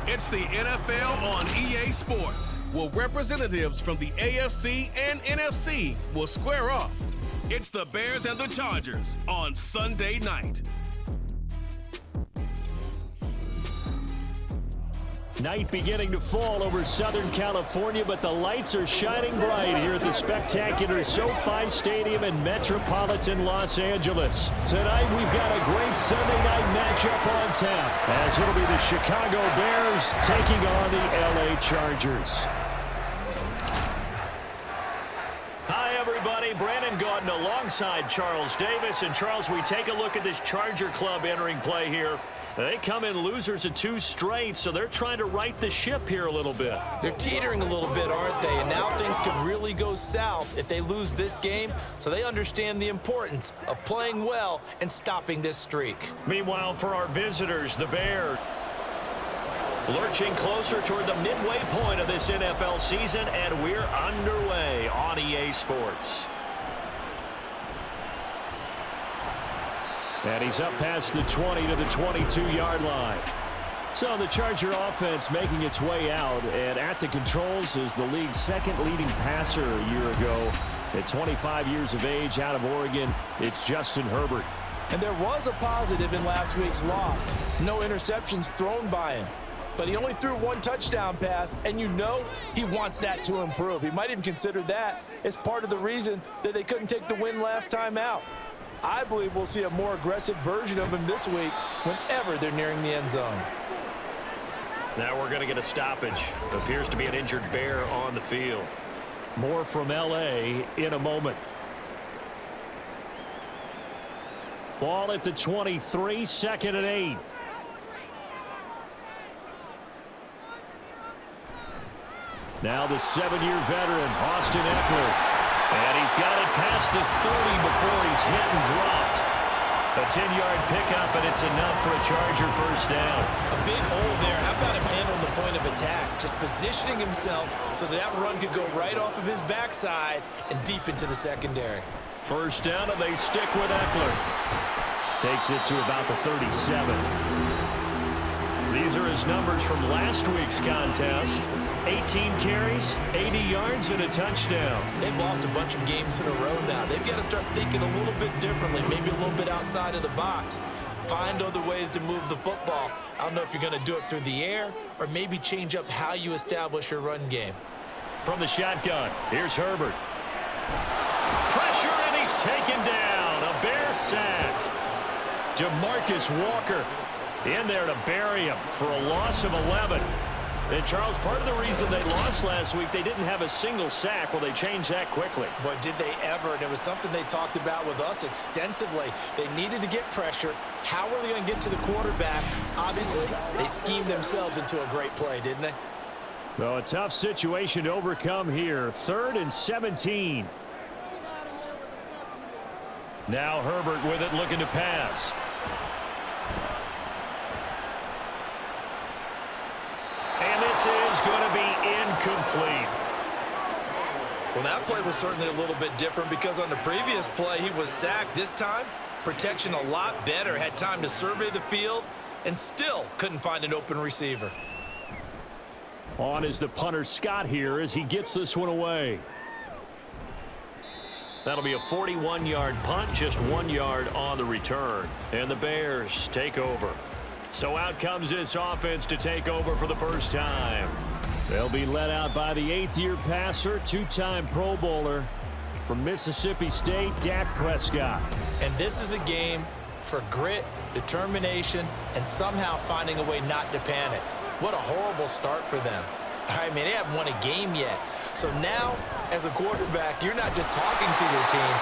It's the NFL on EA Sports, where representatives from the AFC and NFC will square off. It's the Bears and the Chargers on Sunday night. Night beginning to fall over Southern California, but the lights are shining bright here at the spectacular SoFi Stadium in metropolitan Los Angeles. Tonight we've got a great Sunday night matchup on tap, as it'll be the Chicago Bears taking on the LA Chargers. Hi everybody, Brandon Gordon alongside Charles Davis. And Charles, we take a look at this Charger club entering play here. They come in losers of 2 straight, so they're trying to right the ship here a little bit. They're teetering a little bit, aren't they? And now things could really go south if they lose this game, so they understand the importance of playing well and stopping this streak. Meanwhile, for our visitors, the Bears lurching closer toward the midway point of this NFL season, and we're underway on EA Sports. And he's up past the 20 to the 22-yard line. So the Charger offense making its way out, and at the controls is the league's second leading passer a year ago. At 25 years of age, out of Oregon, it's Justin Herbert. And there was a positive in last week's loss. No interceptions thrown by him. But he only threw 1 touchdown pass, and you know he wants that to improve. He might even consider that as part of the reason that they couldn't take the win last time out. I believe we'll see a more aggressive version of him this week whenever they're nearing the end zone. Now we're going to get a stoppage. Appears to be an injured Bear on the field. More from LA in a moment. Ball at the 23, 2nd and 8. Now the 7-year veteran, Austin Eckler. And he's got it past the 30 before he's hit and dropped. A 10-yard pickup, and it's enough for a Charger first down. A big hole there. How about him handling the point of attack? Just positioning himself so that run could go right off of his backside and deep into the secondary. First down, and they stick with Eckler. Takes it to about the 37. These are his numbers from last week's contest. 18 carries, 80 yards, and a touchdown. They've lost a bunch of games in a row now. They've got to start thinking a little bit differently, maybe a little bit outside of the box. Find other ways to move the football. I don't know if you're going to do it through the air or maybe change up how you establish your run game. From the shotgun, here's Herbert. Pressure, and he's taken down. A Bear sack. DeMarcus Walker in there to bury him for a loss of 11. And, Charles, part of the reason they lost last week, they didn't have a single sack. Well, they changed that quickly. But did they ever? And it was something they talked about with us extensively. They needed to get pressure. How were they going to get to the quarterback? Obviously, they schemed themselves into a great play, didn't they? Well, a tough situation to overcome here. 3rd and 17. Now Herbert with it, looking to pass. And this is going to be incomplete. Well, that play was certainly a little bit different because on the previous play, he was sacked. This time, protection a lot better. Had time to survey the field and still couldn't find an open receiver. On is the punter Scott here as he gets this one away. That'll be a 41-yard punt, just 1 yard on the return. And the Bears take over. So out comes this offense to take over for the first time. They'll be led out by the 8th-year passer, 2-time Pro Bowler from Mississippi State, Dak Prescott. And this is a game for grit, determination, and somehow finding a way not to panic. What a horrible start for them. I mean, they haven't won a game yet. So now, as a quarterback, you're not just talking to your team.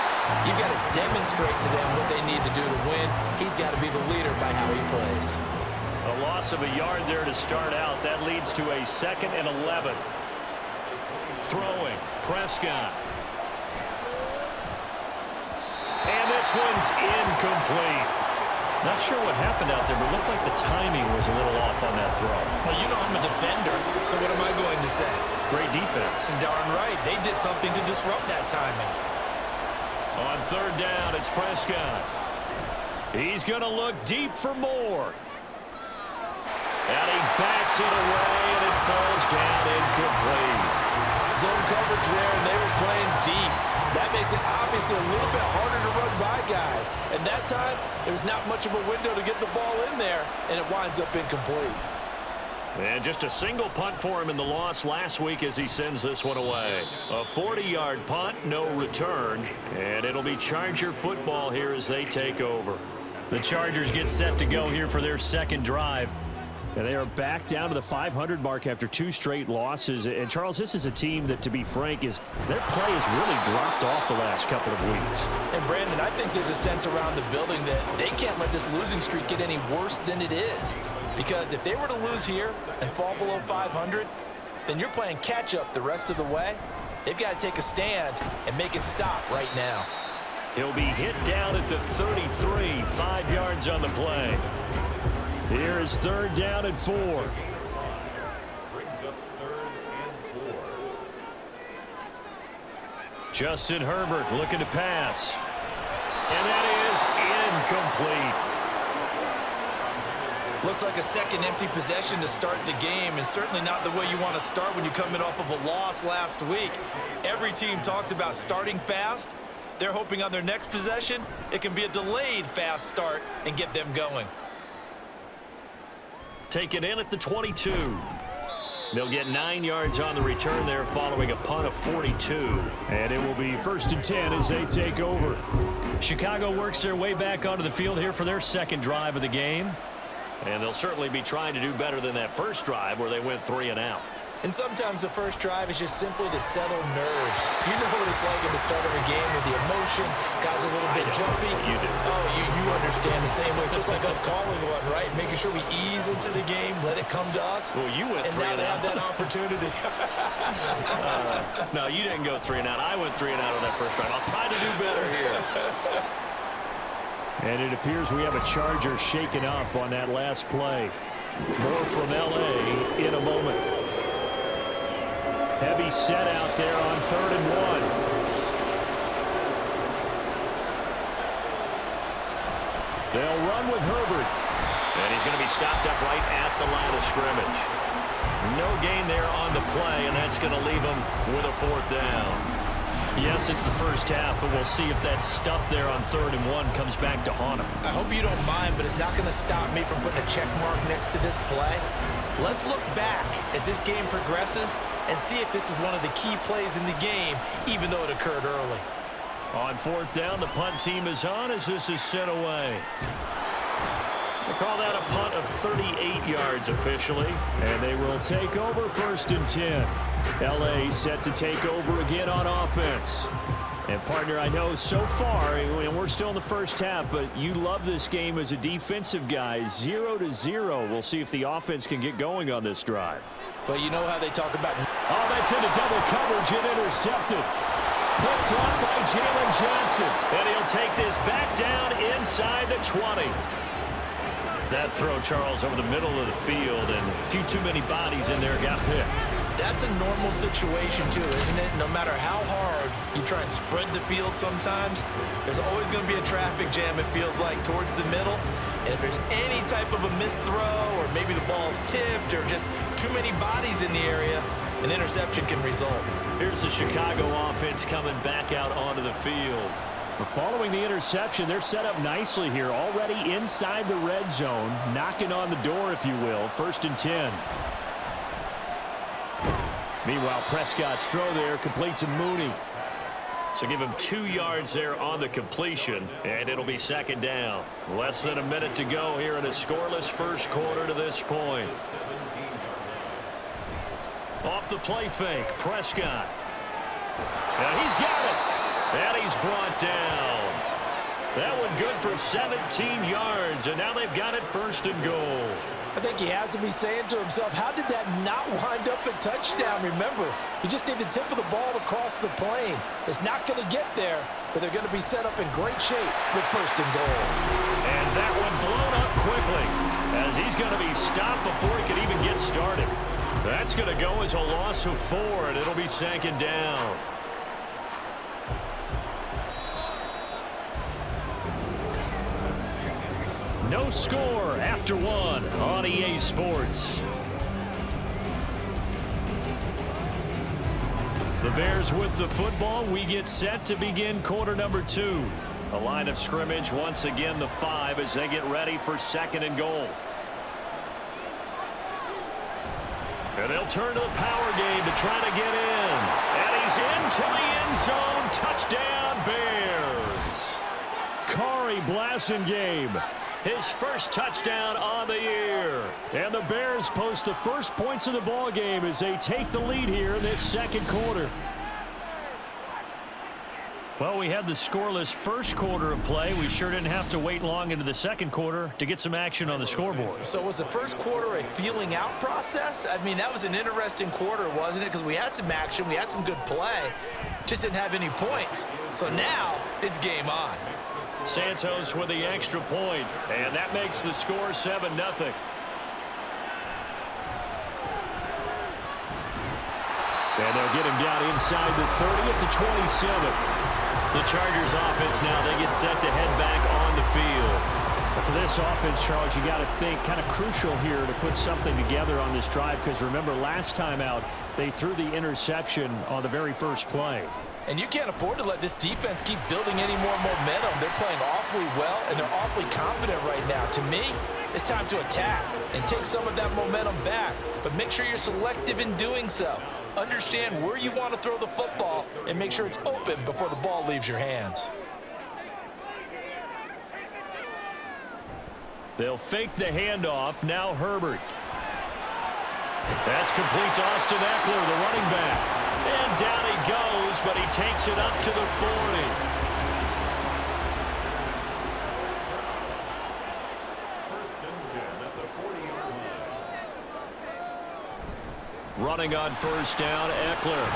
You've got to demonstrate to them what they need to do to win. He's got to be the leader by how he plays. A loss of a yard there to start out. That leads to a 2nd and 11. Throwing, Prescott. And this one's incomplete. Not sure what happened out there, but it looked like the timing was a little off on that throw. Well, you know I'm a defender, so what am I going to say? Great defense. Darn right. They did something to disrupt that timing. On 3rd down, it's Prescott. He's going to look deep for more. And he bats it away, and it falls down incomplete. Zone coverage there, and they were playing deep. That makes it obviously a little bit harder to run by guys. And that time, there's not much of a window to get the ball in there, and it winds up incomplete. And just a single punt for him in the loss last week as he sends this one away. A 40-yard punt, no return, and it'll be Charger football here as they take over. The Chargers get set to go here for their second drive. And they are back down to the 500 mark after 2 straight losses. And, Charles, this is a team that, to be frank, is their play has really dropped off the last couple of weeks. And, Brandon, I think there's a sense around the building that they can't let this losing streak get any worse than it is. Because if they were to lose here and fall below 500, then you're playing catch-up the rest of the way. They've got to take a stand and make it stop right now. He'll be hit down at the 33, 5 yards on the play. Here is 3rd down and 4. Brings up 3rd and 4. Justin Herbert looking to pass. And that is incomplete. Looks like a second empty possession to start the game, and certainly not the way you want to start when you're coming off of a loss last week. Every team talks about starting fast. They're hoping on their next possession it can be a delayed fast start and get them going. Taken in at the 22. They'll get 9 yards on the return there following a punt of 42. And it will be 1st and 10 as they take over. Chicago works their way back onto the field here for their second drive of the game. And they'll certainly be trying to do better than that first drive where they went 3 and out. And sometimes the first drive is just simply to settle nerves. You know what it's like at the start of a game with the emotion, guys a little bit jumpy. You do. Oh, you understand the same way. It's just like us calling one, right? Making sure we ease into the game, let it come to us. Well, you went 3 and And now out. they have that opportunity. No, you didn't go 3 and out. I went 3 and out on that first drive. I'll try to do better here. And it appears we have a Charger shaken up on that last play. More from L.A. in a moment. Heavy set out there on 3rd and 1. They'll run with Herbert. And he's going to be stopped up right at the line of scrimmage. No gain there on the play, and that's going to leave him with a 4th down. Yes, it's the first half, but we'll see if that stuff there on 3rd and 1 comes back to haunt him. I hope you don't mind, but it's not going to stop me from putting a check mark next to this play. Let's look back as this game progresses and see if this is one of the key plays in the game, even though it occurred early. On 4th down, the punt team is on as this is sent away. They call that a punt of 38 yards officially. And they will take over 1st and 10. L.A. set to take over again on offense. And, partner, I know so far, and we're still in the first half, but you love this game as a defensive guy. 0-0. We'll see if the offense can get going on this drive. Well, you know how they talk about... Oh, that's into double coverage and intercepted. Picked up by Jalen Johnson. And he'll take this back down inside the 20. That throw, Charles, over the middle of the field, and a few too many bodies in there got picked. That's a normal situation, too, isn't it? No matter how hard you try and spread the field sometimes, there's always going to be a traffic jam, it feels like, towards the middle. And if there's any type of a missed throw, or maybe the ball's tipped, or just too many bodies in the area, an interception can result. Here's the Chicago offense coming back out onto the field. Following the interception, they're set up nicely here, already inside the red zone, knocking on the door, if you will. 1st and 10. Meanwhile, Prescott's throw there completes to Mooney. So give him 2 yards there on the completion, and it'll be 2nd down. Less than a minute to go here in a scoreless first quarter to this point. Off the play fake, Prescott. And he's got it. And he's brought down. That one good for 17 yards, and now they've got it 1st and goal. I think he has to be saying to himself, how did that not wind up a touchdown? Remember, you just need the tip of the ball to cross the plane. It's not going to get there, but they're going to be set up in great shape with 1st and goal. And that one blown up quickly as he's going to be stopped before he can even get started. That's going to go as a loss of 4, and it'll be 2nd down. No score after one on EA Sports. The Bears with the football. We get set to begin quarter number 2. A line of scrimmage once again the 5 as they get ready for 2nd and goal. And they'll turn to the power game to try to get in. And he's into the end zone. Touchdown Bears. Kari Blasingame, his first touchdown on the year. And the Bears post the first points of the ball game as they take the lead here in this second quarter. Well, we had the scoreless first quarter of play. We sure didn't have to wait long into the second quarter to get some action on the scoreboard. So was the first quarter a feeling out process? I mean, that was an interesting quarter, wasn't it? Because we had some action, we had some good play, just didn't have any points. So now it's game on. Santos with the extra point, and that makes the score 7-0. And they'll get him down inside the 30 at the 27. The Chargers offense now, they get set to head back on the field. But for this offense, Charles, you got to think kind of crucial here to put something together on this drive because remember last time out they threw the interception on the very first play. And you can't afford to let this defense keep building any more momentum. They're playing awfully well, and they're awfully confident right now. To me, it's time to attack and take some of that momentum back. But make sure you're selective in doing so. Understand where you want to throw the football and make sure it's open before the ball leaves your hands. They'll fake the handoff. Now Herbert. That's complete to Austin Eckler, the running back. And down he goes, but he takes it up to the 40. First and 10 at the 40-yard line. Running on first down, Eckler.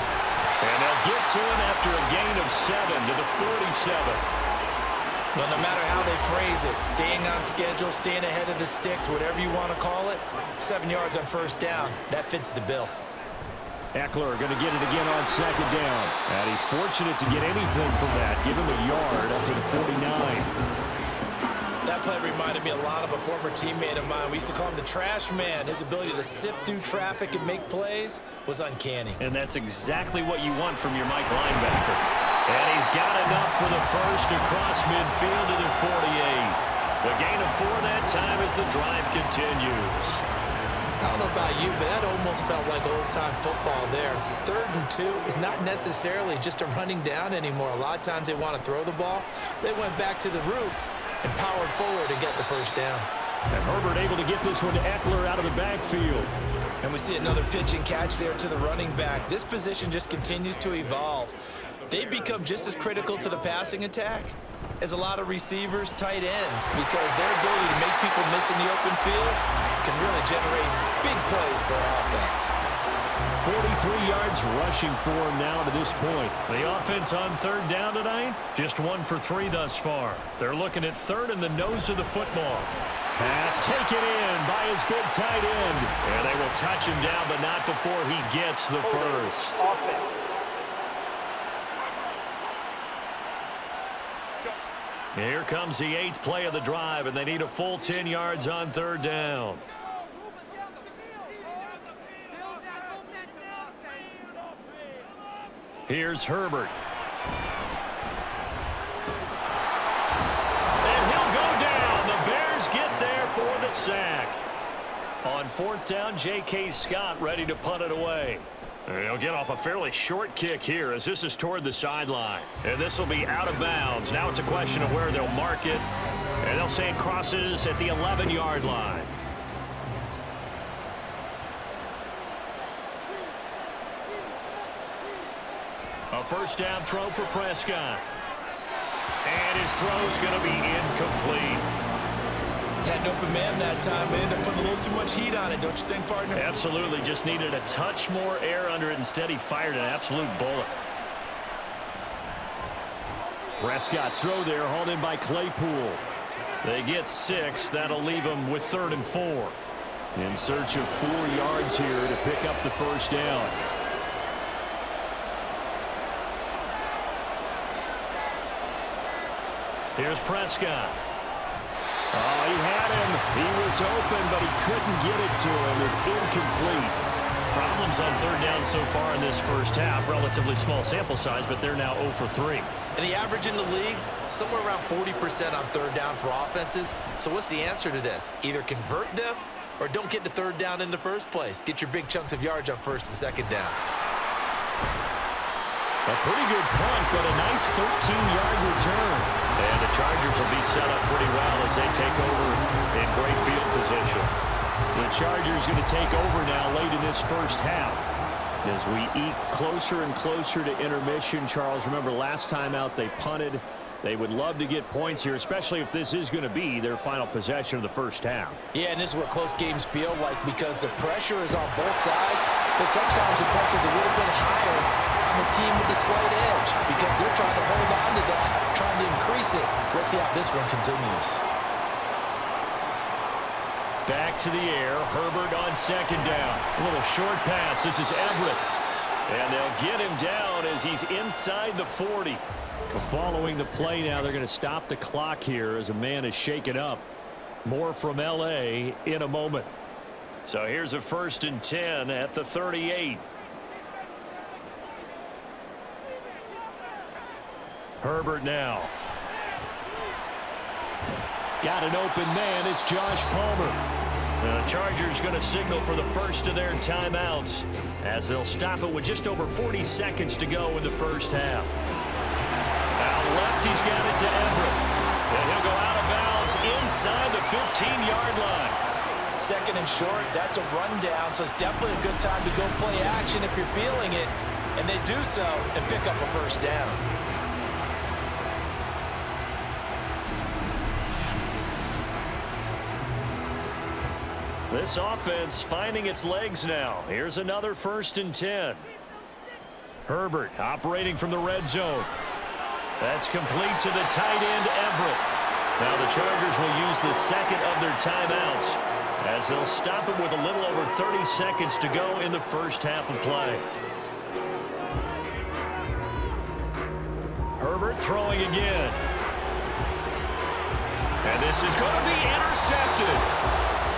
And they'll get to him after a gain of 7 to the 47. Well, no matter how they phrase it, staying on schedule, staying ahead of the sticks, whatever you want to call it, 7 yards on first down, that fits the bill. Eckler going to get it again on second down. And he's fortunate to get anything from that. Give him a yard up to the 49. That play reminded me a lot of a former teammate of mine. We used to call him the trash man. His ability to sift through traffic and make plays was uncanny. And that's exactly what you want from your Mike linebacker. And he's got enough for the first across midfield to the 48. The gain of 4 that time as the drive continues. I don't know about you, but that almost felt like old-time football there. 3rd and 2 is not necessarily just a running down anymore. A lot of times they want to throw the ball. They went back to the roots and powered forward to get the first down. And Herbert able to get this one to Eckler out of the backfield. And we see another pitch and catch there to the running back. This position just continues to evolve. They become just as critical to the passing attack as a lot of receivers, tight ends, because their ability to make people miss in the open field can really generate big plays for our offense. 43 yards rushing for him now to this point. The offense on 3rd down tonight, just 1 for 3 thus far. They're looking at 3rd in the nose of the football. Pass taken in by his big tight end. And they will touch him down, but not before he gets the first. Here comes the 8th play of the drive, and they need a full 10 yards on 3rd down. Here's Herbert. And he'll go down. The Bears get there for the sack. On 4th down, J.K. Scott ready to punt it away. He'll get off a fairly short kick here as this is toward the sideline. And this will be out of bounds. Now it's a question of where they'll mark it. And they'll say it crosses at the 11-yard line. A first down throw for Prescott. And his throw's going to be incomplete. Had an open man that time, but ended up putting a little too much heat on it, don't you think, partner? Absolutely. Just needed a touch more air under it. Instead, he fired an absolute bullet. Prescott's throw there, hauled in by Claypool. They get 6. That'll leave them with 3rd and 4. In search of 4 yards here to pick up the first down. Here's Prescott. Oh, he had him. He was open, but he couldn't get it to him. It's incomplete. Problems on third down so far in this first half. Relatively small sample size, but they're now 0 for 3. And the average in the league, somewhere around 40% on third down for offenses. So what's the answer to this? Either convert them or don't get to third down in the first place. Get your big chunks of yards on first and second down. A pretty good punt, but a nice 13-yard return. And the Chargers will be set up pretty well as they take over in great field position. The Chargers going to take over now late in this first half. As we eke closer and closer to intermission, Charles, remember last time out they punted. They would love to get points here, especially if this is going to be their final possession of the first half. Yeah, and this is what close games feel like because the pressure is on both sides, but sometimes the pressure is a little bit higher on the team with the slight edge because they're trying to hold on to that, trying to increase it. Let's see how this one continues. Back to the air. Herbert on second down. A little short pass. This is Everett. And they'll get him down as he's inside the 40. Following the play now, they're going to stop the clock here as a man is shaken up. More from L.A. in a moment. So here's a 1st and 10 at the 38. Herbert now. Got an open man. It's Josh Palmer. The Chargers going to signal for the first of their timeouts as they'll stop it with just over 40 seconds to go in the first half. Out left, he's got it to Everett. And he'll go out of bounds inside the 15-yard line. Second and short, that's a rundown, so it's definitely a good time to go play action if you're feeling it. And they do so and pick up a first down. This offense finding its legs now. Here's another 1st and 10. Herbert operating from the red zone. That's complete to the tight end, Everett. Now the Chargers will use the second of their timeouts as they'll stop it with a little over 30 seconds to go in the first half of play. Herbert throwing again. And this is going to be intercepted.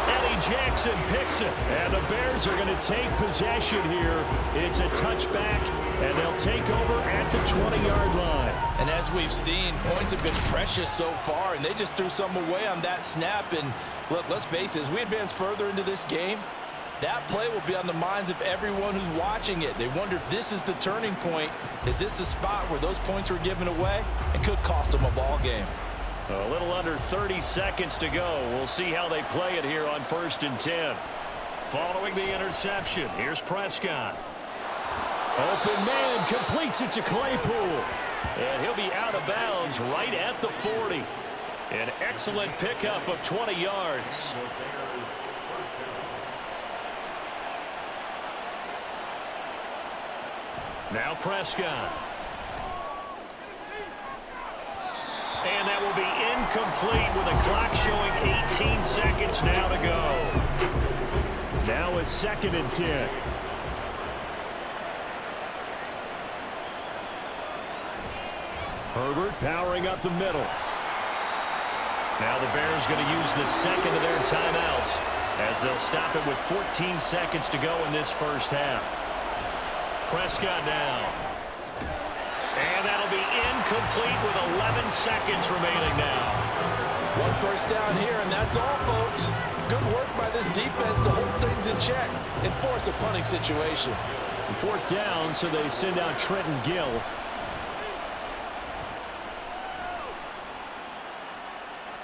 Eddie Jackson picks it. And the Bears are going to take possession here. It's a touchback, and they'll take over at the 20-yard line. And as we've seen, points have been precious so far, and they just threw some away on that snap. And look, let's face it, as we advance further into this game, that play will be on the minds of everyone who's watching it. They wonder if this is the turning point. Is this the spot where those points were given away? It could cost them a ball game. A little under 30 seconds to go. We'll see how they play it here on 1st and 10. Following the interception, here's Prescott. Open man completes it to Claypool. And he'll be out of bounds right at the 40. An excellent pickup of 20 yards. Now Prescott. And that will be incomplete with a clock showing 18 seconds now to go. Now a 2nd and 10. Herbert powering up the middle. Now the Bears going to use the second of their timeouts as they'll stop it with 14 seconds to go in this first half. Prescott now. And that'll be incomplete with 11 seconds remaining now. One first down here, and that's all, folks. Good work by this defense to hold things in check and force a punting situation. 4th down, so they send out Trenton Gill.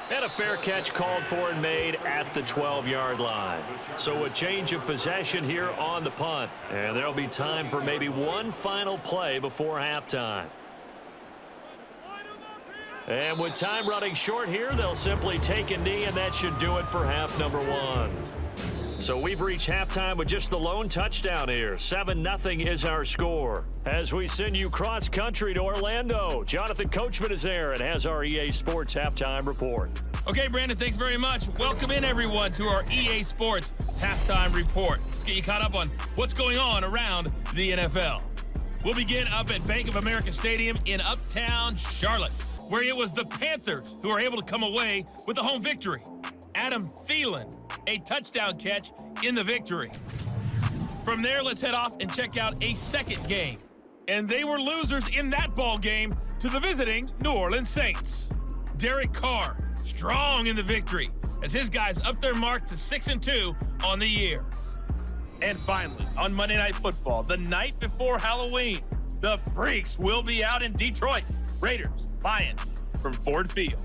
And a fair catch called for and made at the 12-yard line. So a change of possession here on the punt. And there'll be time for maybe one final play before halftime. And with time running short here, they'll simply take a knee, and that should do it for half number 1. So we've reached halftime with just the lone touchdown here. 7-0 is our score. As we send you cross-country to Orlando, Jonathan Coachman is there and has our EA Sports halftime report. Okay, Brandon, thanks very much. Welcome in, everyone, to our EA Sports halftime report. Let's get you caught up on what's going on around the NFL. We'll begin up at Bank of America Stadium in Uptown Charlotte. where it was the Panthers who were able to come away with the home victory. Adam Thielen, a touchdown catch in the victory. From there, let's head off and check out a second game. And they were losers in that ball game to the visiting New Orleans Saints. Derek Carr, strong in the victory, as his guys up their mark to 6-2 on the year. And finally, on Monday Night Football, the night before Halloween, the Freaks will be out in Detroit. Raiders, Lions from Ford Field.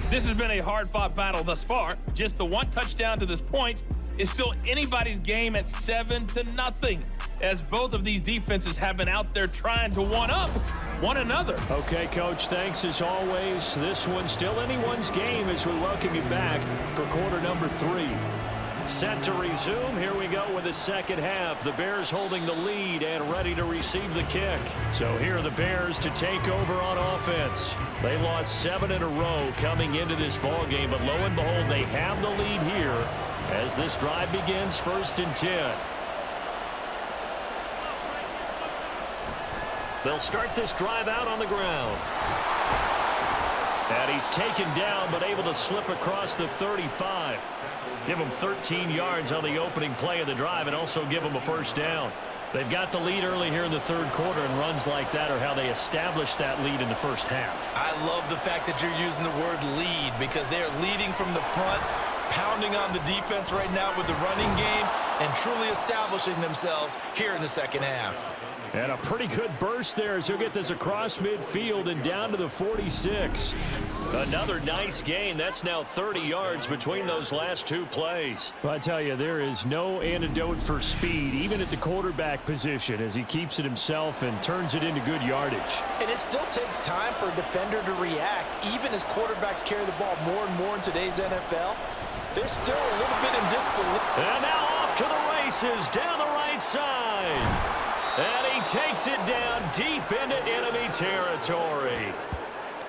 This has been a hard-fought battle thus far. Just the one touchdown to this point is still anybody's game at 7-0, as both of these defenses have been out there trying to one-up one another. Okay, Coach, thanks as always. This one's still anyone's game as we welcome you back for quarter number 3. Set to resume. Here we go with the second half. The Bears holding the lead and ready to receive the kick. So here are the Bears to take over on offense. They lost 7 in a row coming into this ball game, but lo and behold, they have the lead here as this drive begins, 1st and 10. They'll start this drive out on the ground. And he's taken down, but able to slip across the 35. Give him 13 yards on the opening play of the drive and also give him a first down. They've got the lead early here in the third quarter, and runs like that are how they establish that lead in the first half. I love the fact that you're using the word lead, because they are leading from the front, pounding on the defense right now with the running game, and truly establishing themselves here in the second half. And a pretty good burst there as he'll get this across midfield and down to the 46. Another nice gain. That's now 30 yards between those last two plays. Well, I tell you, there is no antidote for speed, even at the quarterback position, as he keeps it himself and turns it into good yardage. And it still takes time for a defender to react, even as quarterbacks carry the ball more and more in today's NFL. They're still a little bit in disbelief. And now off to the races down the right side. And he takes it down deep into enemy territory.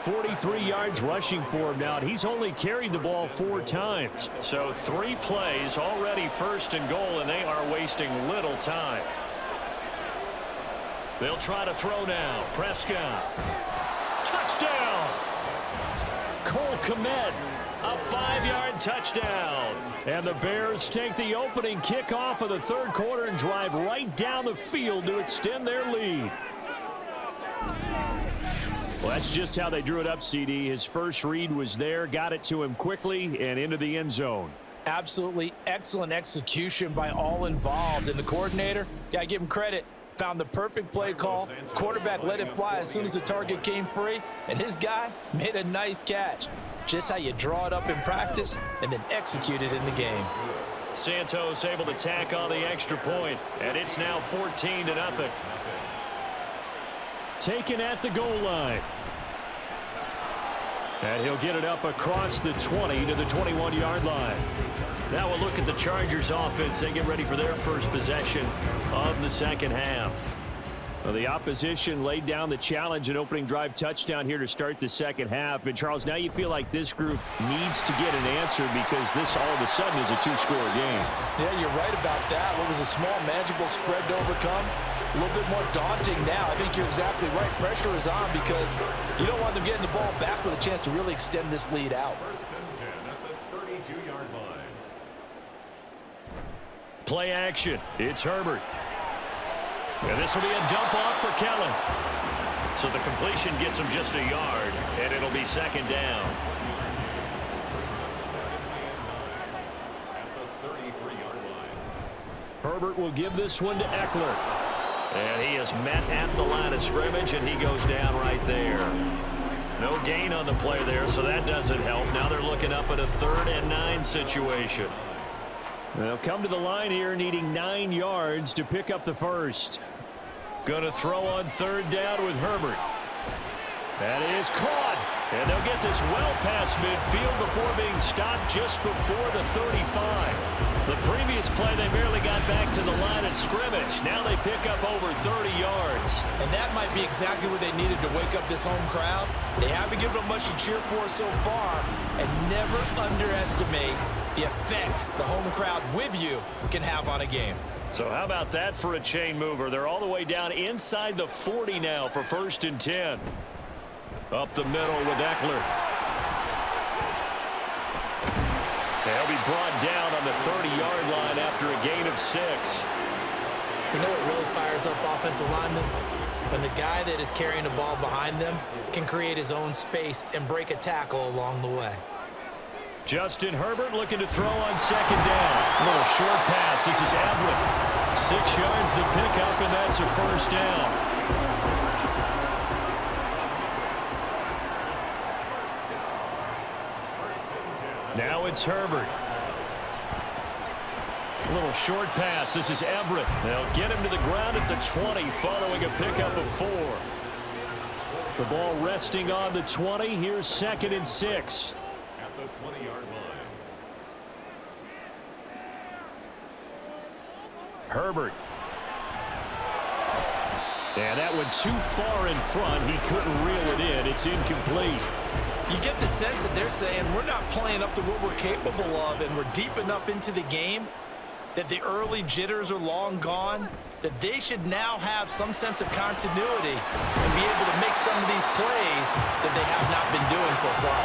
43 yards rushing for him now, and he's only carried the ball 4 times. So 3 plays already 1st and goal, and they are wasting little time. They'll try to throw now. Prescott. Touchdown! Cole Kmet. A 5-yard touchdown. And the Bears take the opening kickoff of the third quarter and drive right down the field to extend their lead. Well, that's just how they drew it up, CD. His first read was there, got it to him quickly and into the end zone. Absolutely excellent execution by all involved. And the coordinator, gotta give him credit, found the perfect play call. Quarterback let it fly as soon as the target came free, and his guy made a nice catch. Just how you draw it up in practice and then execute it in the game. Santos able to tack on the extra point, and it's now 14-0. Taken at the goal line. And he'll get it up across the 20 to the 21-yard line. Now we'll look at the Chargers offense. They get ready for their first possession of the second half. Well, the opposition laid down the challenge, an opening drive touchdown here to start the second half. And, Charles, now you feel like this group needs to get an answer because this all of a sudden is a 2-score game. Yeah, you're right about that. What was a small, manageable spread to overcome? A little bit more daunting now. I think you're exactly right. Pressure is on because you don't want them getting the ball back with a chance to really extend this lead out. 1st and 10 at the 32-yard line. Play action. It's Herbert. And this will be a dump off for Kelly. So the completion gets him just a yard, and it'll be second down. At the 33-yard line. Herbert will give this one to Eckler. And he is met at the line of scrimmage, and he goes down right there. No gain on the play there, so that doesn't help. Now they're looking up at a 3rd and 9 situation. They'll come to the line here needing 9 yards to pick up the first. Going to throw on 3rd down with Herbert. That is caught. And they'll get this well past midfield before being stopped just before the 35. The previous play, they barely got back to the line of scrimmage. Now they pick up over 30 yards. And that might be exactly what they needed to wake up this home crowd. They haven't given them much to cheer for so far. And never underestimate the effect the home crowd with you can have on a game. So how about that for a chain mover? They're all the way down inside the 40 now for 1st and 10. Up the middle with Eckler. They'll be brought down on the 30-yard line after a gain of 6. You know what really fires up offensive linemen? When the guy that is carrying the ball behind them can create his own space and break a tackle along the way. Justin Herbert looking to throw on 2nd down. A little short pass. This is Everett. 6 yards the pickup, and that's a 1st down. Now it's Herbert. A little short pass. This is Everett. They'll get him to the ground at the 20 following a pickup of 4. The ball resting on the 20. Here's 2nd and 6. At the 20-yard line. Herbert. And that went too far in front. He couldn't reel it in. It's incomplete. You get the sense that they're saying we're not playing up to what we're capable of, and we're deep enough into the game that the early jitters are long gone, that they should now have some sense of continuity and be able to make some of these plays that they have not been doing so far.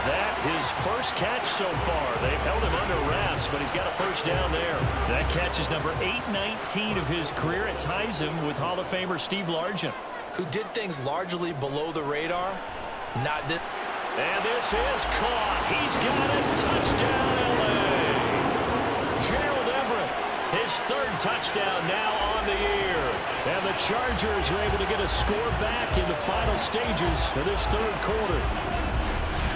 That his first catch so far. They've held him under wraps, but he's got a 1st down there. That catch is number 819 of his career. It ties him with Hall of Famer Steve Largent, who did things largely below the radar. Not that. And this is caught. He's got it. Touchdown, L.A. Gerald Everett, his 3rd touchdown now on the year. And the Chargers are able to get a score back in the final stages of this 3rd quarter.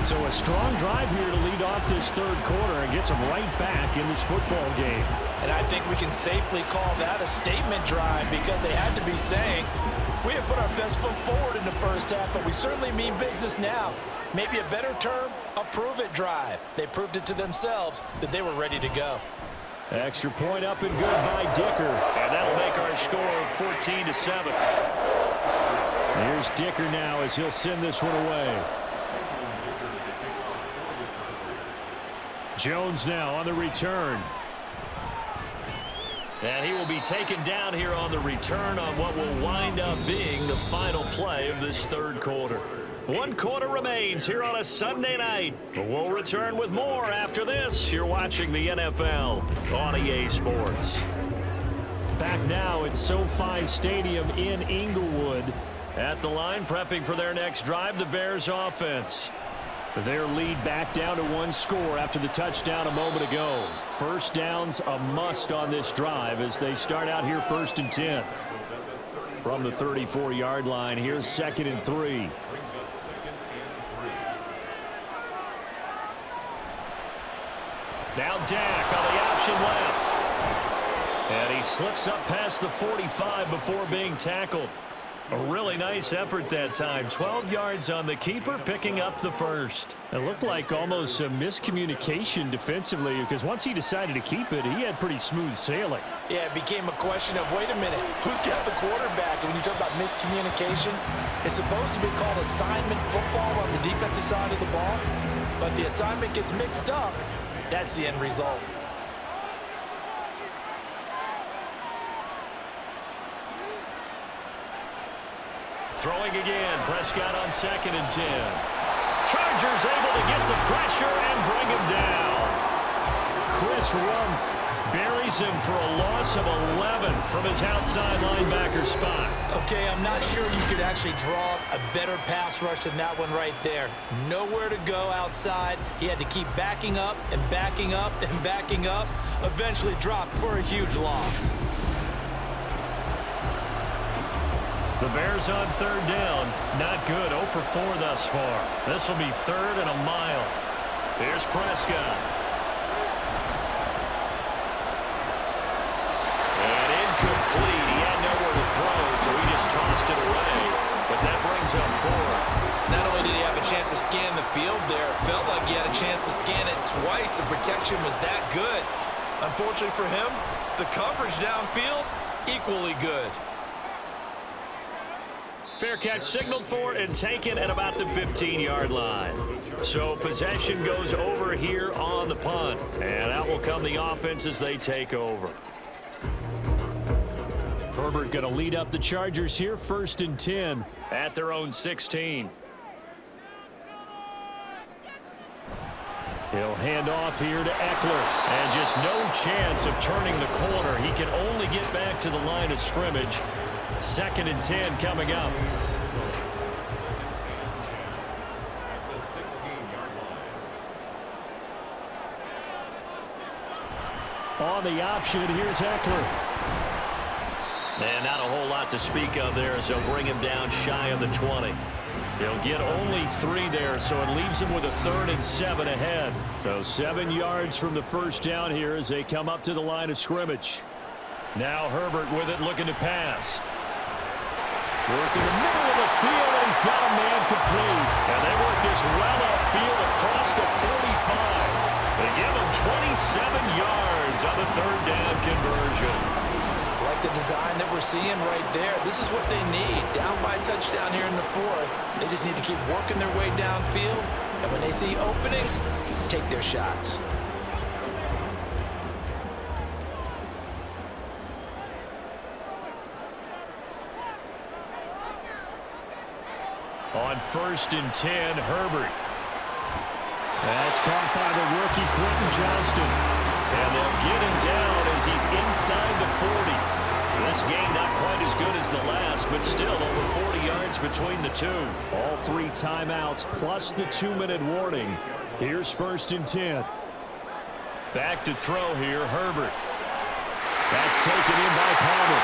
So a strong drive here to lead off this 3rd quarter and gets them right back in this football game. And I think we can safely call that a statement drive, because they had to be saying, we have put our best foot forward in the 1st half, but we certainly mean business now. Maybe a better term, a prove-it drive. They proved it to themselves that they were ready to go. Extra point up and good by Dicker. And that'll make our score 14-7. Here's Dicker now as he'll send this one away. Jones now on the return. And he will be taken down here on the return on what will wind up being the final play of this 3rd quarter. 1 quarter remains here on a Sunday night. We'll return with more after this. You're watching the NFL on EA Sports. Back now at SoFi Stadium in Inglewood. At the line, prepping for their next drive, the Bears offense. Their lead back down to 1 score after the touchdown a moment ago. 1st downs a must on this drive as they start out here 1st and 10. From the 34-yard line, here's 2nd and 3. Now Dak on the option left. And he slips up past the 45 before being tackled. A really nice effort that time. 12 yards on the keeper, picking up the 1st. It looked like almost a miscommunication defensively, because once he decided to keep it, he had pretty smooth sailing. Yeah, it became a question of, wait a minute, who's got the quarterback? And when you talk about miscommunication, it's supposed to be called assignment football on the defensive side of the ball. But the assignment gets mixed up. That's the end result. Throwing again, Prescott on 2nd and 10. Chargers able to get the pressure and bring him down. Chris Rumph buries him for a loss of 11 from his outside linebacker spot. Okay, I'm not sure you could actually draw a better pass rush than that one right there. Nowhere to go outside. He had to keep backing up and backing up and backing up. Eventually dropped for a huge loss. The Bears on 3rd down. Not good. 0 for 4 thus far. This will be 3rd and a mile. Here's Prescott. And incomplete. He had nowhere to throw, so he just tossed it away. But that brings up 4th. Not only did he have a chance to scan the field there, it felt like he had a chance to scan it twice. The protection was that good. Unfortunately for him, the coverage downfield, equally good. Fair catch signaled for and taken at about the 15-yard line. So possession goes over here on the punt. And out will come the offense as they take over. Herbert going to lead up the Chargers here, 1st and 10. At their own 16. He'll hand off here to Eckler. And just no chance of turning the corner. He can only get back to the line of scrimmage. 2nd and 10 coming up. At the 16-yard line. On the option, here's Eckler. And not a whole lot to speak of there as they'll bring him down shy of the 20. He'll get only 3 there, so it leaves him with a 3rd and 7 ahead. So 7 yards from the first down here as they come up to the line of scrimmage. Now Herbert with it, looking to pass. Working the middle of the field, and he's got a man complete. And they work this well upfield across the 45. They give him 27 yards on the 3rd down conversion. Like the design that we're seeing right there. This is what they need. Down by a touchdown here in the 4th. They just need to keep working their way downfield. And when they see openings, take their shots. On 1st and 10, Herbert. That's caught by the rookie Quentin Johnston. And they'll get him down as he's inside the 40. This game not quite as good as the last, but still over 40 yards between the two. All 3 timeouts plus the 2-minute warning. Here's 1st and 10. Back to throw here, Herbert. That's taken in by Palmer.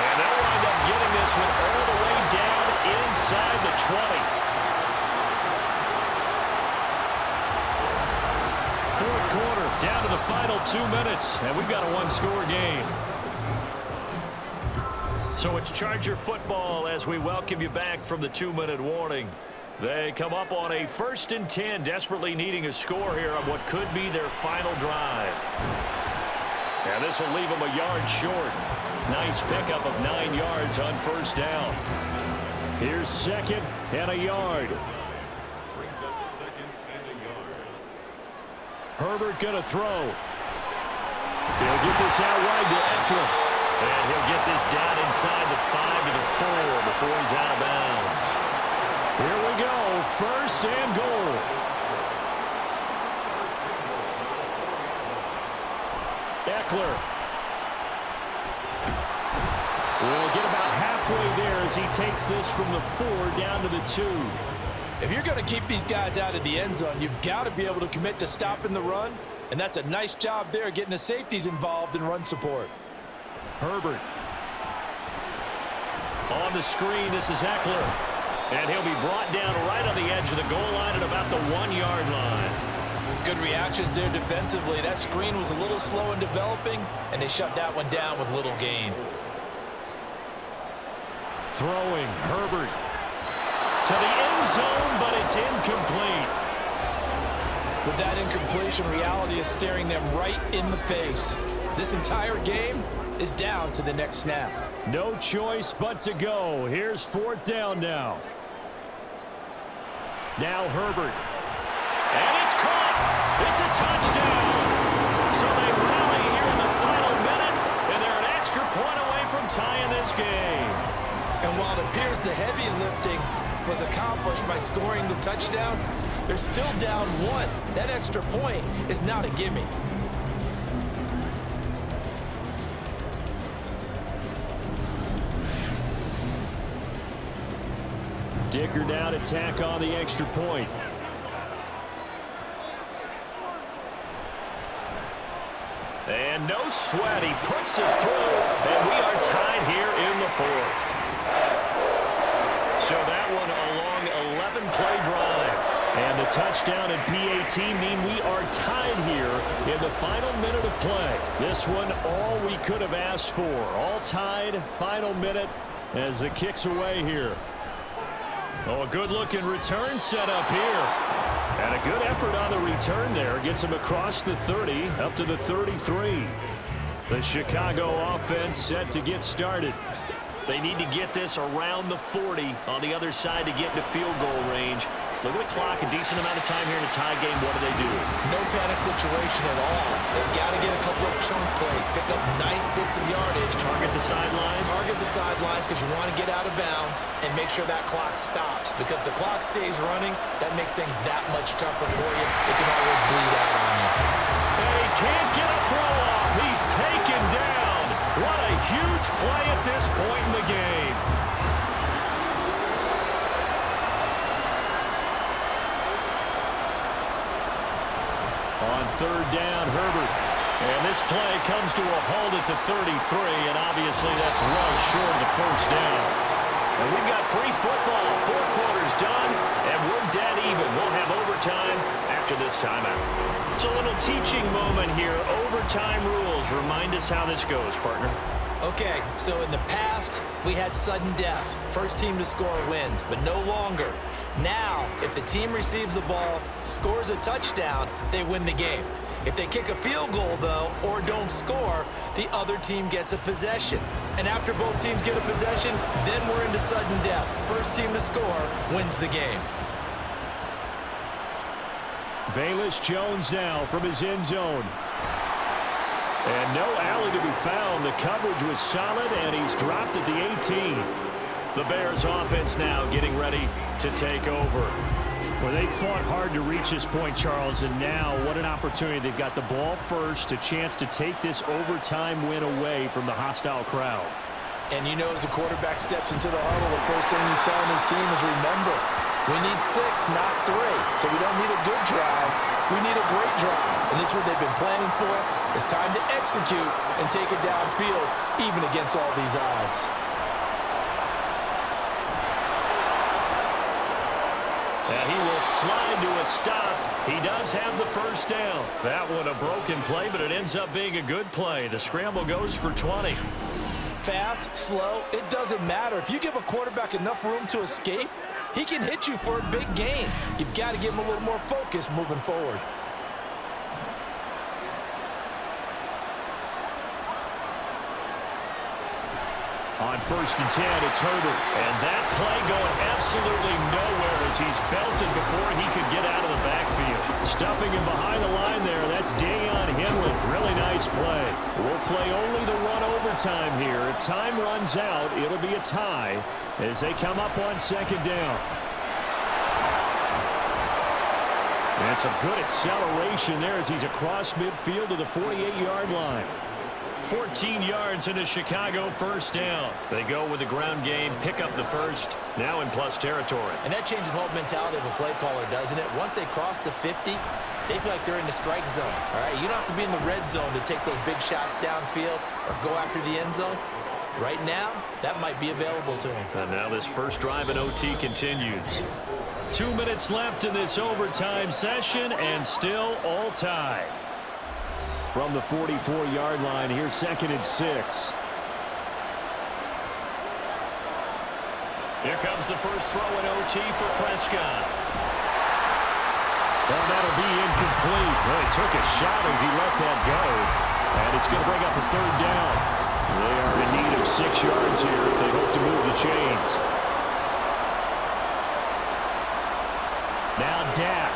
And they'll wind up getting this one all the way down inside the 20. 4th quarter, down to the final 2 minutes, and we've got a 1-score game. So it's Charger football as we welcome you back from the 2-minute warning. They come up on a 1st and 10, desperately needing a score here on what could be their final drive. And this will leave them a yard short. Nice pickup of 9 yards on 1st down. Here's 2nd and a yard. Brings up 2nd and a yard. Herbert going to throw. He'll get this out wide to Eckler. And he'll get this down inside the 5 to the 4 before he's out of bounds. Here we go, 1st and goal. Eckler. We'll get about halfway there as he takes this from the 4 down to the 2. If you're going to keep these guys out of the end zone, you've got to be able to commit to stopping the run. And that's a nice job there, getting the safeties involved in run support. Herbert. On the screen, this is Eckler. And he'll be brought down right on the edge of the goal line at about the 1-yard line. Good reactions there defensively. That screen was a little slow in developing, and they shut that one down with little gain. Throwing, Herbert. To the end zone, but it's incomplete. With that incompletion, reality is staring them right in the face. This entire game is down to the next snap. No choice but to go. Here's 4th down now. Now Herbert. And it's caught. It's a touchdown. So they rally here in the final minute, and they're an extra point away from tying this game. And while it appears the heavy lifting was accomplished by scoring the touchdown, they're still down 1. That extra point is not a gimme. Dicker down to tack on the extra point. And no sweat, he puts it through, and we are tied here in the 4th. So that one a long 11-play drive. And the touchdown and PAT mean we are tied here in the final minute of play. This one all we could have asked for. All tied, final minute as the kick's away here. Oh, a good-looking return set up here. And a good effort on the return there. Gets him across the 30, up to the 33. The Chicago offense set to get started. They need to get this around the 40 on the other side to get into field goal range. Look at the clock, a decent amount of time here in a tie game. What do? No panic situation at all. They've got to get a couple of chunk plays, pick up nice bits of yardage. Target the sidelines. Target the sidelines because you want to get out of bounds and make sure that clock stops. Because if the clock stays running, that makes things that much tougher for you. It can always bleed out on you. And he can't get a throw off. He's taken down. What a huge play at this point in the game. On third down, Herbert. And this play comes to a halt at the 33, and obviously that's well short of the first down. And we've got free football, 4 quarters done, and we're dead even. We'll have overtime after this timeout. It's a little teaching moment here. Overtime rules. Remind us how this goes, partner. Okay, so in the past, we had sudden death. First team to score wins, but no longer. Now, if the team receives the ball, scores a touchdown, they win the game. If they kick a field goal, though, or don't score, the other team gets a possession. And after both teams get a possession, then we're into sudden death. First team to score wins the game. Velus Jones now from his end zone. And no alley to be found. The coverage was solid, and he's dropped at the 18. The Bears offense now getting ready to take over. Well, they fought hard to reach this point, Charles, and now what an opportunity. They've got the ball first, a chance to take this overtime win away from the hostile crowd. And you know, as the quarterback steps into the huddle, the first thing he's telling his team is, remember, we need 6, not 3. So we don't need a good drive. We need a great drive. And this is what they've been planning for. It's time to execute and take it downfield, even against all these odds. And he will slide to a stop. He does have the first down. That one a broken play, but it ends up being a good play. The scramble goes for 20. Fast, slow, it doesn't matter. If you give a quarterback enough room to escape, he can hit you for a big gain. You've got to give him a little more focus moving forward. On first and 10, it's Herbert. And that play going absolutely nowhere as he's belted before he could get out of the backfield. Stuffing him behind the line there, that's Deion Henley. Really nice play. We'll play only the one overtime here. If time runs out, it'll be a tie as they come up on second down. And some good acceleration there as he's across midfield to the 48-yard line. 14 yards into Chicago, first down. They go with the ground game, pick up the first, now in plus territory. And that changes the whole mentality of a play caller, doesn't it? Once they cross the 50, they feel like they're in the strike zone. All right, you don't have to be in the red zone to take those big shots downfield or go after the end zone. Right now, that might be available to them. And now this first drive in OT continues. 2 minutes left in this overtime session, and still all tied. From the 44-yard line, here's second and 6. Here comes the first throw in OT for Prescott. Well, that'll be incomplete. Well, he took a shot as he let that go. And it's going to bring up a third down. They are in need of 6 yards here if they hope to move the chains. Now Dak.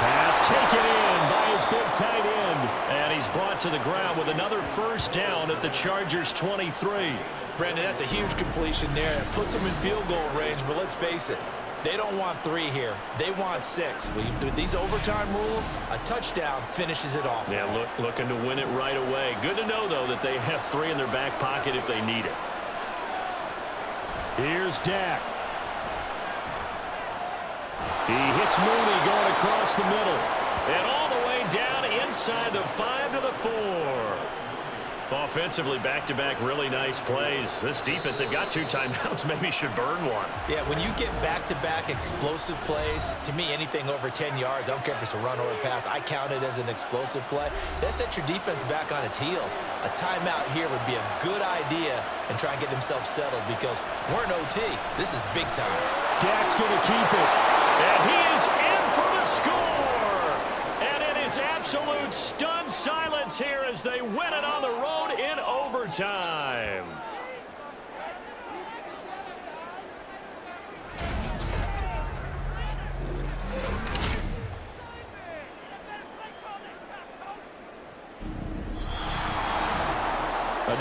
Pass taken in by his big tight end. And he's brought to the ground with another first down at the Chargers' 23. Brandon, that's a huge completion there. It puts them in field goal range, but let's face it, they don't want 3 here. They want 6. With these overtime rules, a touchdown finishes it off. Yeah, looking to win it right away. Good to know, though, that they have 3 in their back pocket if they need it. Here's Dak. He hits Mooney going across the middle. And all the way down inside the 5 to the 4. Offensively, back-to-back really nice plays. This defense, they've got 2 timeouts, maybe should burn one. Yeah, when you get back-to-back explosive plays, to me, anything over 10 yards, I don't care if it's a run or a pass, I count it as an explosive play. That sets your defense back on its heels. A timeout here would be a good idea and try and get themselves settled because we're in OT. This is big time. Dak's going to keep it. And he is in for the score. And it is absolute stunned silence here as they win it on the road in overtime.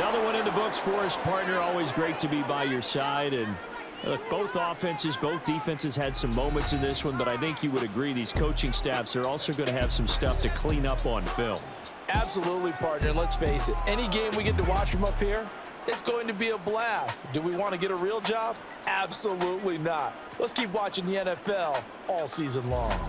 Another one in the books for us, partner. Always great to be by your side. And look, both offenses, both defenses had some moments in this one, but I think you would agree these coaching staffs are also going to have some stuff to clean up on film. Absolutely, partner. And let's face it, any game we get to watch from up here, it's going to be a blast. Do we want to get a real job? Absolutely not. Let's keep watching the NFL all season long.